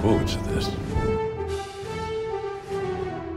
forward to this.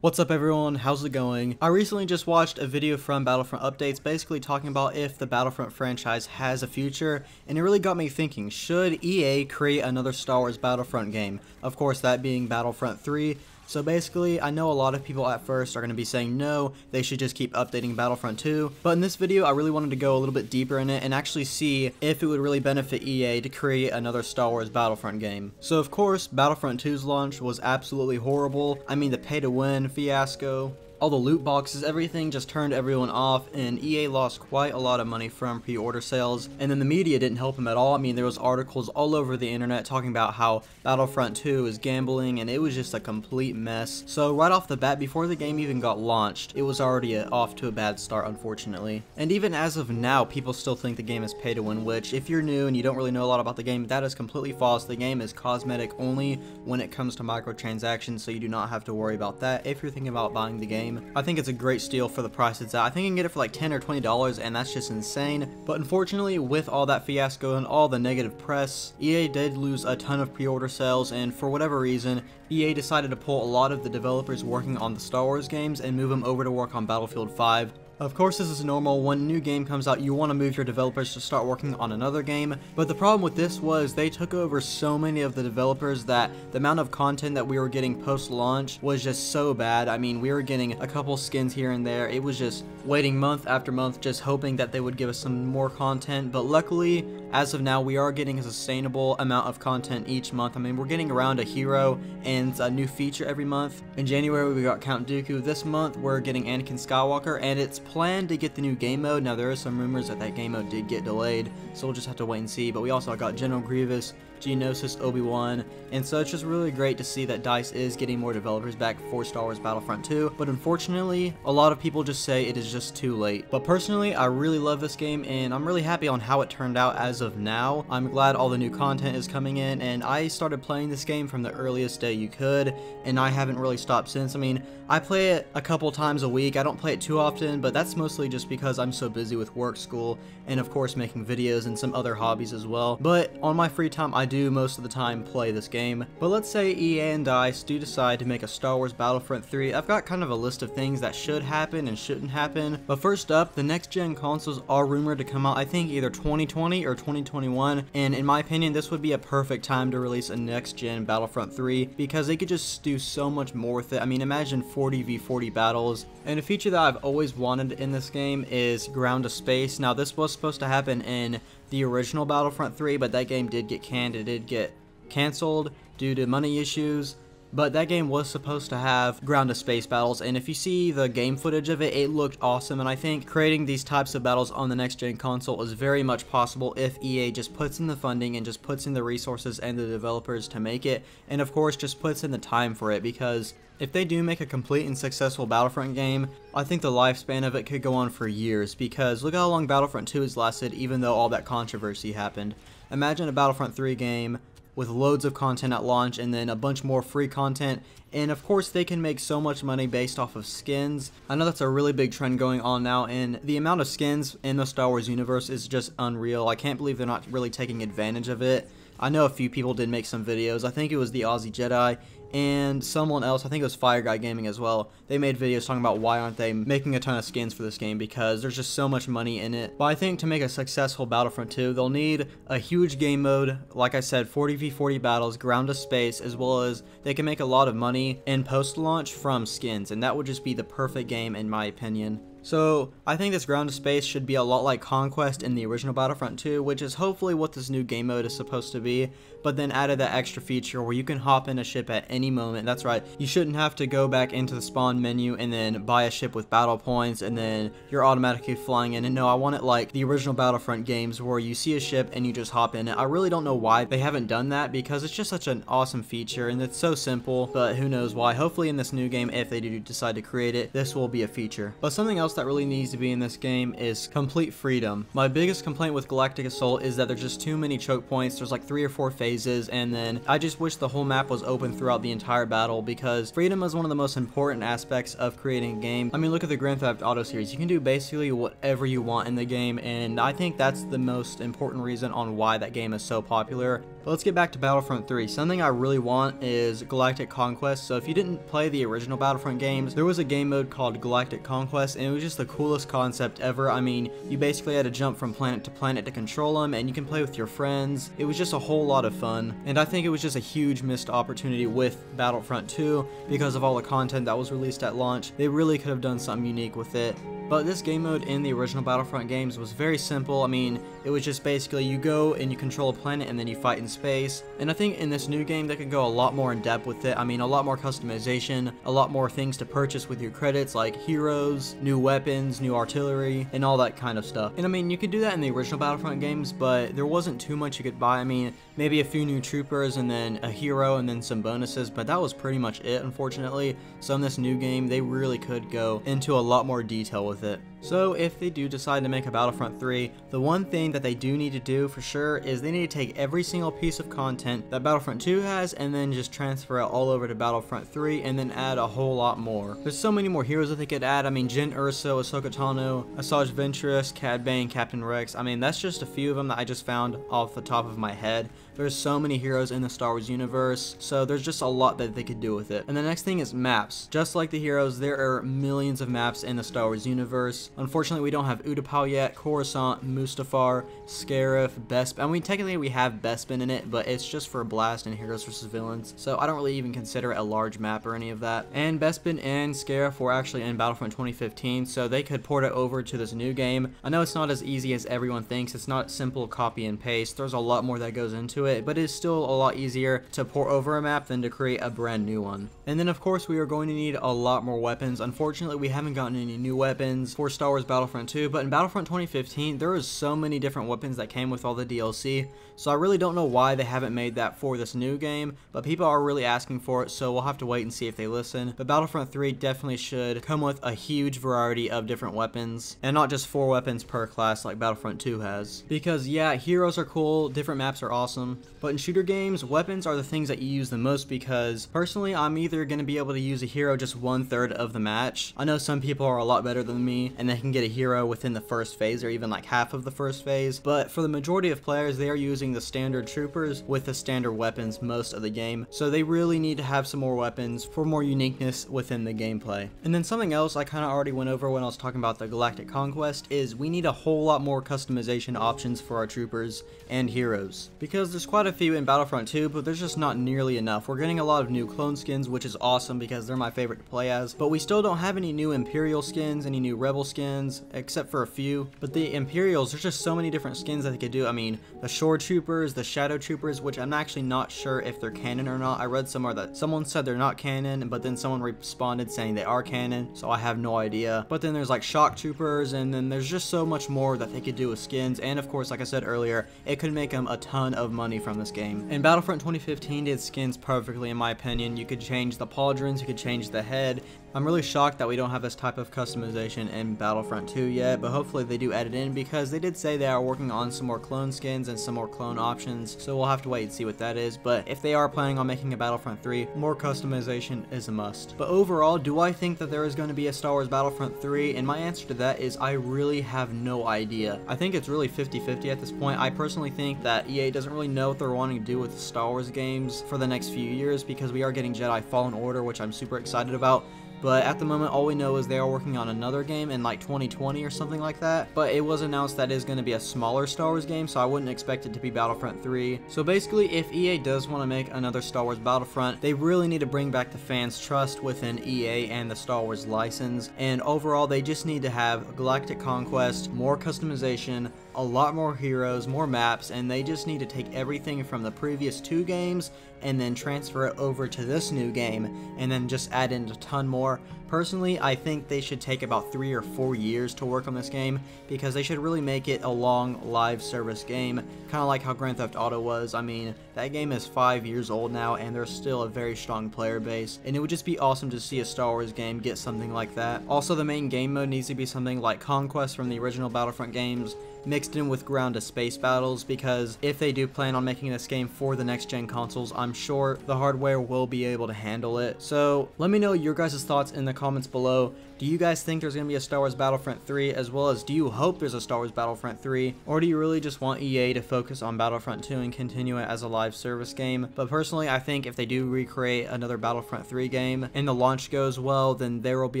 What's up everyone, how's it going? I recently just watched a video from Battlefront Updates basically talking about if the Battlefront franchise has a future, and it really got me thinking, should EA create another Star Wars Battlefront game? Of course, that being Battlefront 3. So basically, I know a lot of people at first are going to be saying no, they should just keep updating Battlefront 2, but in this video I really wanted to go a little bit deeper in it and actually see if it would really benefit EA to create another Star Wars Battlefront game. So of course, Battlefront 2's launch was absolutely horrible. I mean, the pay-to-win fiasco, all the loot boxes, everything just turned everyone off, and EA lost quite a lot of money from pre-order sales, and then the media didn't help them at all. I mean, there was articles all over the internet talking about how Battlefront 2 is gambling, and it was just a complete mess. So right off the bat, before the game even got launched, it was already off to a bad start, unfortunately. And even as of now, people still think the game is pay to win, which if you're new and you don't really know a lot about the game, that is completely false. The game is cosmetic only when it comes to microtransactions, so you do not have to worry about that if you're thinking about buying the game. I think it's a great steal for the price it's at. I think you can get it for like $10 or $20, and that's just insane. But unfortunately, with all that fiasco and all the negative press, EA did lose a ton of pre-order sales, and for whatever reason, EA decided to pull a lot of the developers working on the Star Wars games and move them over to work on Battlefield 5. Of course, this is normal. When a new game comes out, you want to move your developers to start working on another game, but the problem with this was they took over so many of the developers that the amount of content that we were getting post-launch was just so bad. I mean, we were getting a couple skins here and there. It was just waiting month after month, just hoping that they would give us some more content, but luckily, as of now, we are getting a sustainable amount of content each month. I mean, we're getting around a hero and a new feature every month. In January, we got Count Dooku. This month, we're getting Anakin Skywalker, and it's planned to get the new game mode. Now, there are some rumors that that game mode did get delayed, so we'll just have to wait and see. But we also got General Grievous, Geonosis, Obi-Wan, and so it's just really great to see that DICE is getting more developers back for Star Wars Battlefront 2, but unfortunately, a lot of people just say it is just too late. But personally, I really love this game, and I'm really happy on how it turned out as of now. I'm glad all the new content is coming in, and I started playing this game from the earliest day you could, and I haven't really stopped since. I mean, I play it a couple times a week. I don't play it too often, but that's mostly just because I'm so busy with work, school, and of course making videos and some other hobbies as well. But on my free time, I do most of the time play this game. But let's say EA and DICE do decide to make a Star Wars Battlefront 3. I've got kind of a list of things that should happen and shouldn't happen. But first up, the next gen consoles are rumored to come out, I think, either 2020 or 2021. And in my opinion, this would be a perfect time to release a next gen Battlefront 3 because they could just do so much more with it. I mean, imagine 40v40 battles. And a feature that I've always wanted in this game is ground to space. Now, this was supposed to happen in the original Battlefront 3, but that game did get canned. It did get canceled due to money issues, but that game was supposed to have ground to space battles, and if you see the game footage of it, it looked awesome. And I think creating these types of battles on the next gen console is very much possible if EA just puts in the funding and just puts in the resources and the developers to make it, and of course just puts in the time for it, because if they do make a complete and successful Battlefront game, I think the lifespan of it could go on for years, because look how long Battlefront 2 has lasted even though all that controversy happened. Imagine a Battlefront 3 game with loads of content at launch and then a bunch more free content, and of course they can make so much money based off of skins. I know that's a really big trend going on now, and the amount of skins in the Star Wars universe is just unreal. I can't believe they're not really taking advantage of it. I know a few people did make some videos. I think it was the Aussie Jedi and someone else, I think it was Fire Guy Gaming as well. They made videos talking about why aren't they making a ton of skins for this game, because there's just so much money in it. But I think to make a successful Battlefront 2, they'll need a huge game mode, like I said, 40v40 battles, ground to space, as well as they can make a lot of money in post-launch from skins, and that would just be the perfect game in my opinion. So, I think this ground to space should be a lot like Conquest in the original Battlefront 2, which is hopefully what this new game mode is supposed to be, but then added that extra feature where you can hop in a ship at any moment. That's right, you shouldn't have to go back into the spawn menu and then buy a ship with battle points and then you're automatically flying in. And no, I want it like the original Battlefront games where you see a ship and you just hop in it. I really don't know why they haven't done that, because it's just such an awesome feature and it's so simple, but who knows why. Hopefully in this new game, if they do decide to create it, this will be a feature. But something else that really needs to be in this game is complete freedom. My biggest complaint with Galactic Assault is that there's just too many choke points. There's like 3 or 4 phases, and then I just wish the whole map was open throughout the entire battle, because freedom is one of the most important aspects of creating a game. I mean, look at the Grand Theft Auto series. You can do basically whatever you want in the game, and I think that's the most important reason on why that game is so popular. But let's get back to Battlefront 3. Something I really want is Galactic Conquest. So if you didn't play the original Battlefront games, there was a game mode called Galactic Conquest, and it was just the coolest concept ever. I mean, you basically had to jump from planet to planet to control them, and you can play with your friends. It was just a whole lot of fun, and I think it was just a huge missed opportunity with Battlefront 2 because of all the content that was released at launch. They really could have done something unique with it. But this game mode in the original Battlefront games was very simple. I mean, it was just basically you go and you control a planet and then you fight in space. And I think in this new game they could go a lot more in depth with it. I mean, a lot more customization, a lot more things to purchase with your credits like heroes, new weapons, new artillery, and all that kind of stuff. And I mean, you could do that in the original Battlefront games, but there wasn't too much you could buy. I mean, maybe a few new troopers and then a hero and then some bonuses, but that was pretty much it, unfortunately. So in this new game, they really could go into a lot more detail with it. So if they do decide to make a Battlefront 3, the one thing that they do need to do for sure is they need to take every single piece of content that Battlefront 2 has and then just transfer it all over to Battlefront 3 and then add a whole lot more. There's so many more heroes that they could add. I mean, Jyn Erso, Ahsoka Tano, Asajj Ventress, Cad Bane, Captain Rex. I mean, that's just a few of them that I just found off the top of my head. There's so many heroes in the Star Wars universe, so there's just a lot that they could do with it. And the next thing is maps. Just like the heroes, there are millions of maps in the Star Wars universe. Unfortunately, we don't have Utapau yet, Coruscant, Mustafar, Scarif, Bespin. I mean, technically we have Bespin in it, but it's just for Blast and Heroes vs. Villains, so I don't really even consider it a large map or any of that. And Bespin and Scarif were actually in Battlefront 2015, so they could port it over to this new game. I know it's not as easy as everyone thinks. It's not simple copy and paste. There's a lot more that goes into it, but it's still a lot easier to port over a map than to create a brand new one. And then of course we are going to need a lot more weapons. Unfortunately, we haven't gotten any new weapons for Star Wars Battlefront 2, but in Battlefront 2015 there was so many different weapons that came with all the DLC, so I really don't know why they haven't made that for this new game, but people are really asking for it, so we'll have to wait and see if they listen. But Battlefront 3 definitely should come with a huge variety of different weapons, and not just 4 weapons per class like Battlefront 2 has. Because yeah, heroes are cool, different maps are awesome, but in shooter games, weapons are the things that you use the most because personally, I'm either going to be able to use a hero just 1/3 of the match. I know some people are a lot better than me and they can get a hero within the first phase or even like half of the first phase, but for the majority of players, they are using the standard troopers with the standard weapons most of the game, so they really need to have some more weapons for more uniqueness within the gameplay. And then something else I kind of already went over when I was talking about the Galactic Conquest is we need a whole lot more customization options for our troopers and heroes, because there's quite a few in Battlefront 2, but there's just not nearly enough. We're getting a lot of new clone skins, which is awesome because they're my favorite to play as, but we still don't have any new Imperial skins, any new Rebel skins, except for a few. But the Imperials, there's just so many different skins that they could do. I mean, the Shore Troopers, the Shadow Troopers, which I'm actually not sure if they're canon or not. I read somewhere that someone said they're not canon, but then someone responded saying they are canon, so I have no idea. But then there's like Shock Troopers, and then there's just so much more that they could do with skins, and of course, like I said earlier, it could make them a ton of money from this game. And Battlefront 2015 did skins perfectly in my opinion. You could change the pauldrons, you could change the head. I'm really shocked that we don't have this type of customization in Battlefront 2 yet, but hopefully they do add it in because they did say they are working on some more clone skins and some more clone options, so we'll have to wait and see what that is. But if they are planning on making a Battlefront 3, more customization is a must. But overall, do I think that there is going to be a Star Wars Battlefront 3? And my answer to that is I really have no idea. I think it's really 50-50 at this point. I personally think that EA doesn't really know what they're wanting to do with the Star Wars games for the next few years, because we are getting Jedi Fallen Order, which I'm super excited about. But at the moment, all we know is they are working on another game in like 2020 or something like that. But it was announced that is going to be a smaller Star Wars game, so I wouldn't expect it to be Battlefront 3. So basically, if EA does want to make another Star Wars Battlefront, they really need to bring back the fans' trust within EA and the Star Wars license. And overall, they just need to have Galactic Conquest, more customization, a lot more heroes, more maps, and they just need to take everything from the previous 2 games and then transfer it over to this new game and then just add in a ton more. Personally, I think they should take about 3 or 4 years to work on this game because they should really make it a long live service game, kind of like how Grand Theft Auto was. I mean, that game is 5 years old now and there's still a very strong player base, and it would just be awesome to see a Star Wars game get something like that. Also, the main game mode needs to be something like Conquest from the original Battlefront games, mixed in with ground to space battles, because if they do plan on making this game for the next gen consoles, I'm sure the hardware will be able to handle it. So let me know your guys' thoughts in the comments below. Do Do you guys think there's going to be a Star Wars Battlefront 3, as well as do you hope there's a Star Wars Battlefront 3, or do you really just want EA to focus on Battlefront 2 and continue it as a live service game? But personally, I think if they do recreate another Battlefront 3 game and the launch goes well, then there will be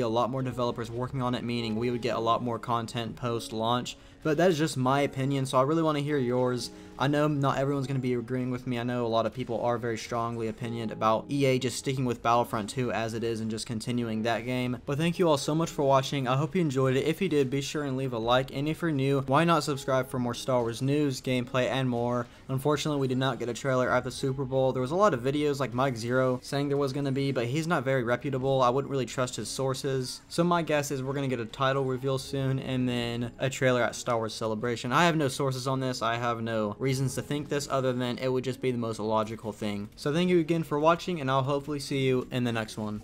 a lot more developers working on it, meaning we would get a lot more content post-launch. But that is just my opinion, so I really want to hear yours. I know not everyone's going to be agreeing with me. I know a lot of people are very strongly opinioned about EA just sticking with Battlefront 2 as it is and just continuing that game. But thank you all so much for watching. I hope you enjoyed it. If you did, be sure and leave a like. And if you're new, why not subscribe for more Star Wars news, gameplay, and more. Unfortunately, we did not get a trailer at the Super Bowl. There was a lot of videos like Mike Zero saying there was going to be, but he's not very reputable. I wouldn't really trust his sources. So my guess is we're going to get a title reveal soon and then a trailer at Star Wars Celebration. I have no sources on this. I have no reasons to think this other than it would just be the most logical thing. So thank you again for watching, and I'll hopefully see you in the next one.